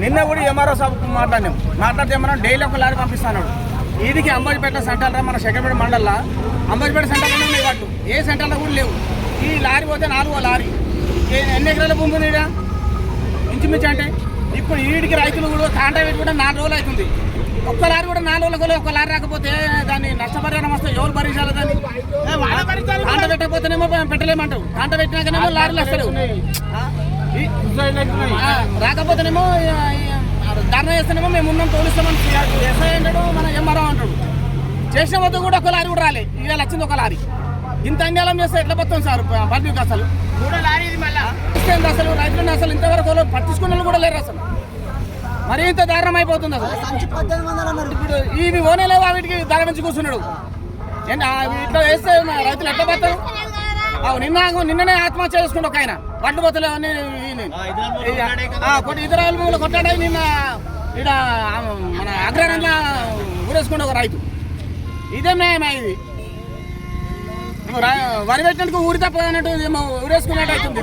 నిన్న కూడా ఎంఆర్ఓ సాబ్ మాట్లాడితే ఏమన్నా డైలీ ఒక లారీ పంపిస్తున్నాడు. వీడికి అంబాజీపేట సెంటర్ మన శంకరపేట మండలంలో అంబాజీపేట సెంటర్లో ఉన్నాయి వాటి ఏ సెంటర్లో కూడా లేవు. ఈ లారీ పోతే 4వ లారీ. ఎన్ని ఎకరాల భూమి ఉంది ఇక్కడ ఇంచుమించు అంటే ఇప్పుడు వీడికి రైతులు కూడా కాంట్రాక్ట్ కూడా 4 రోజులు అవుతుంది. ఒక్క లారీ కూడా 4 రోజులకు ఒక్క లారీ రాకపోతే దాన్ని నష్టపరిహారం వస్తే ఎవరు భరించాలి? దాన్ని కాంట పెట్టకపోతేనేమో పెట్టలేమంటావు, కాంట పెట్టినాకనేమో లారీలు వస్తాడు, రాకపోతేనేమో ధర్నా చేస్తేనేమో మేము ఉన్నాం తోలిస్తామని ఎస్ఐ అంటాడు, మన ఎంఆర్ఓ అంటాడు. చేసిన వద్ద కూడా ఒక లారీ కూడా రాలే. ఇవాళ వచ్చింది ఒక లారీ. ఇంత అన్యాయం చేస్తే ఎట్లా పోతాం సార్ పబ్లిక్? అసలు అసలు రైతులను అసలు ఇంతవరకు పట్టించుకున్న కూడా లేరు అసలు. మరీ ఇంత దారుణం అయిపోతుంది అసలు. ఇప్పుడు ఇవి ఓనేలేవా వీటికి ధర పెంచి కూర్చున్నాడు. ఇట్లా వేస్తే రైతులు ఎట్లా పోతారు? నిన్ననే ఆత్మహత్య చేసుకుంటూ ఒక ఆయన వడ్లు పోతలేవు అని ఇతర కొట్టాడే నిన్న ఇక్కడ మన అగ్రహారంలో ఊరేసుకుంటే ఒక రైతు. ఇదే న్యాయమా ఇది? వరి పెట్టినందుకు ఊరి తప్ప అన్నట్టు ఊరేసుకున్నట్టు అవుతుంది.